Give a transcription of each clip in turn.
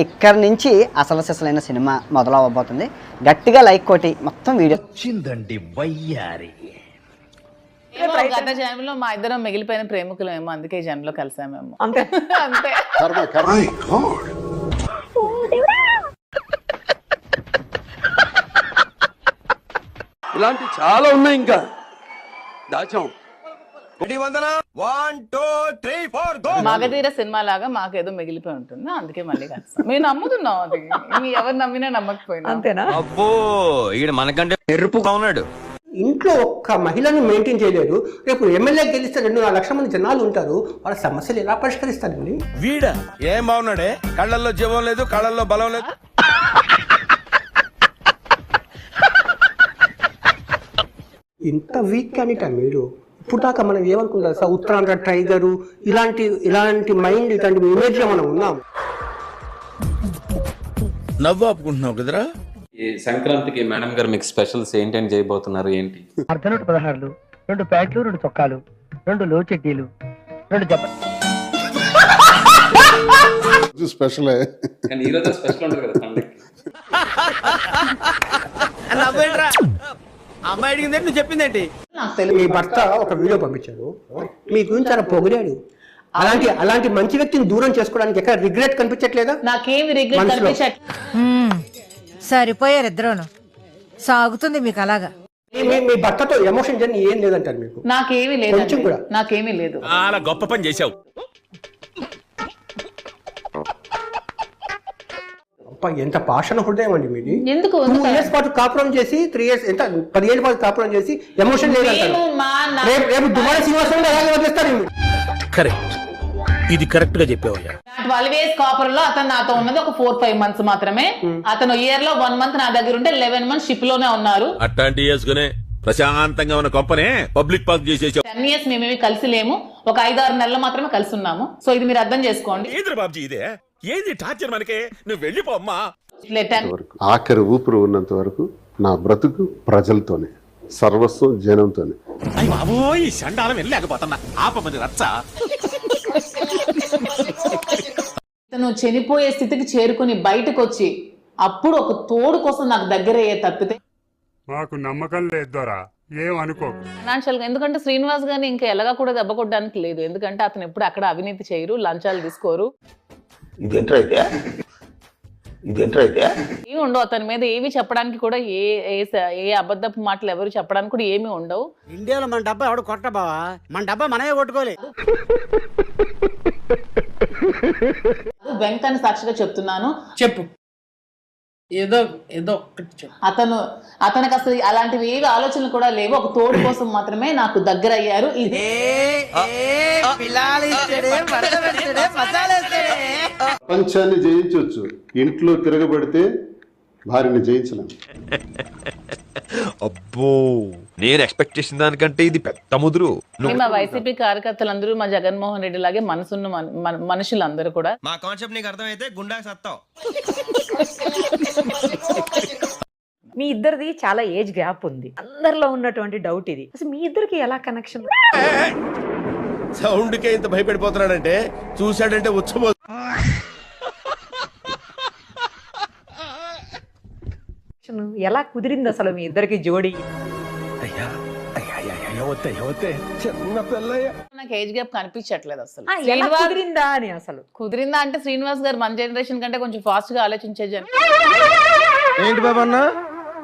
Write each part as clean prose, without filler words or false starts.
ఇక్కడ నుంచి అసలు సిసలైన సినిమా మొదలవబోతుంది. గట్టిగా లైక్ కొట్టి మొత్తం వీడియో వచ్చిందండి వయ్యారి. గత జన్మలో మా ఇద్దరం మిగిలిపోయిన ప్రేమికులు ఏమో, అందుకే ఈ జన్మలో కలిసామేమో. అంతే అంతే. ఇలాంటి చాలా ఉన్నాయి, ఇంకా దాచాం. మగధీర సినిమా లాగా మాకేదో మిగిలిపోయి ఉంటుంది, అందుకే మళ్ళీ కలిసాం. మేము నమ్ముతున్నాం, అది ఎవరు నమ్మినా నమ్మకపోయినా. అంతేనా? అబ్బో ఈడు మనకంటే ఎరుపుగా ఉన్నాడు. ఇంట్లో ఒక్క మహిళను మెయింటైన్ చేయలేదు. రేపు ఎమ్మెల్యే గెలిస్తే 2-4 లక్షల మంది జనాలు ఉంటారు. వాళ్ళ సమస్యలు ఎలా పరిష్కరిస్తారండి? వీడా ఏం బాగున్నాడే, కళ్ళల్లో జీవం లేదు, కళ్ళల్లో బలం లేదు. ఇంత వీక్ అనిట మీరు. ఇప్పుడు దాకా మనం ఏమనుకుంటారు సార్, ఉత్తరాంధ్ర టైగరు ఇలాంటి మైండ్, ఇలాంటి ఇమేజ్ లో మనం ఉన్నాం. నవ్వు ఆపుకుంటున్నావు కదరా. ఈ సంక్రాంతికి మేడం గారు మీకు స్పెషల్స్ ఏంటని చేయబోతున్నారు? ఏంటి? అర్ధనూట 16, 2 ప్యాంట్లు, 2 చొక్కాలు, 2 లో చెడ్డీలు, 2 స్పెషల్. కానీ ఈ రోజు స్పెషల్ ఉంటుంది కదా పండుగకి. అమ్మాయి అడిగింది నువ్వు చెప్పిందేంటి? మీ భర్త ఒక వీడియో పంపించాడు, మీ గురించి చాలా పొగిడాడు. అలాంటి మంచి వ్యక్తిని దూరం చేసుకోవడానికి ఎక్కడ రిగ్రెట్ కనిపించట్లేదా? నాకేమి రిగ్రెట్ కనిపించట్లేదు. సరిపోయారు ఇద్దరును, సాగుతుంది మీకు అలాగా. మీ భర్తతో ఎమోషన్ జర్నీ ఏం లేదంటారు మీకు? నాకేమీ లేదు, కొంచెం కూడా నాకేమీ లేదు. చాలా గొప్ప పని చేశావు. ఎంత పాషణ హృదయం అండి మీది. ఎందుకు 2 years పాటు కాపురం చేసి 3 years, ఎంత 10 ఏళ్ళ పాటు కాపురం చేసి ఎమోషన్ లేదంటారు. రేపు దుబాయ్ శ్రీనివాసం అలాగే వదిలేస్తారు. కరెక్ట్, ఇది కరెక్ట్ గా చెప్పావయ్యా. 12 years కాపురం లో అతను నాతో ఉన్నది ఒక 4-5 months మాత్రమే. అతను ఇయర్ లో 1 month నా దగ్గర ఉంటే 11 months షిప్ లోనే ఉన్నారు. అట్లాంటి వేసుకునే ప్రశాంతంగా ఉన్న కొంపనే పబ్లిక్ పార్క్ చేసేసావు. 10 years మేమేమి కలిసి లేము, ఒక 5-6 నెలలు మాత్రమే కలిసి ఉన్నాము. సో ఇది మీరు అర్థం చేసుకోండి. ఏంద్ర బాబుజీ ఇదే, ఏంది టార్చర్ మనకే, నువ్వు వెళ్ళిపో అమ్మా. ఆఖరి ఊపిరి ఉన్నంత వరకు నా బ్రతుకు ప్రజలతోనే, సర్వస్వం జనంతోనే. అయ్య బాబో ఈ సండాలం వెళ్ళలేకపోతున్నా, ఆపమని రచ్చ. తను చనిపోయే స్థితికి చేరుకుని బయటకు వచ్చి అప్పుడు ఒక తోడు కోసం నాకు దగ్గర అయ్యే తప్పితే మాకు నమ్మకం లేదు దొరా, ఏమనుకో. ఫైనాన్షియల్ గా, ఎందుకంటే శ్రీనివాస్ గారిని ఇంకా ఎలాగా కూడా దెబ్బ కొట్టడానికి లేదు. ఎందుకంటే అతను ఎప్పుడు అక్కడ అవినీతి చేయరు, లంచాలు తీసుకోరు. ఏమి ఉండవు అతని మీద, ఏవి చెప్పడానికి కూడా ఏ అబద్ధపు మాటలు ఎవరు చెప్పడానికి కూడా ఏమి ఉండవు. ఇండియాలో మన డబ్బా ఎవడు కొట్ట బావా, మన డబ్బా మనమే కొట్టుకోలే. వెంకన్న సాక్షిగా చెప్తున్నాను, చెప్పు, ఏదో ఒక్కటి చెప్పు. అతనికి అసలు అలాంటివి ఏవి ఆలోచనలు కూడా లేవు. ఒక తోడు కోసం మాత్రమే నాకు దగ్గర అయ్యారు. ప్రపంచాన్ని జయించవచ్చు, ఇంట్లో తిరగబడితే భార్యని జయించలేం. అబ్బో నేను ఎక్స్పెక్ట్ చేసిన దానికంటే ఇది పెద్ద ముదురు. మా వైసీపీ కార్యకర్తలందరూ మా జగన్మోహన్ రెడ్డి లాగే మనసున్న మనుషులందరూ కూడా. మా కాన్సెప్ట్ నీకు అర్థమైతే గుండా సత్తావు. మీ ఇద్దరిది చాలా ఏజ్ గ్యాప్ ఉంది. అందరిలో ఉన్నటువంటి డౌట్ ఇది, అసలు మీ ఇద్దరికి ఎలా కనెక్షన్? సౌండ్ కే ఇంత భయపడిపోతున్నాడంటే చూశాడంటే ఉచ్చబో. ఎలా కుదిరింది అసలు మీ ఇద్దరికి జోడి? నాకు ఏజ్ గ్యాప్ కనిపించట్లేదు అసలు. కుదిరిందా అని, అసలు కుదిరిందా అంటే శ్రీనివాస్ గారు మన జనరేషన్ కంటే కొంచెం ఫాస్ట్ గా ఆలోచించే ఏంటి బాబా అన్న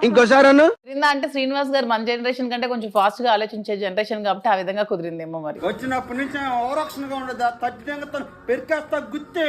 ఇంకోసారి అన్న కుదిరిందా అంటే శ్రీనివాస్ గారు మన జనరేషన్ కంటే కొంచెం ఫాస్ట్ గా ఆలోచించే జనరేషన్ కాబట్టి ఆ విధంగా కుదిరిందేమో. మరి వచ్చినప్పటి నుంచి ఓరక్షణగా ఉండదా, ఖచ్చితంగా పెరికేస్తా గుత్తే.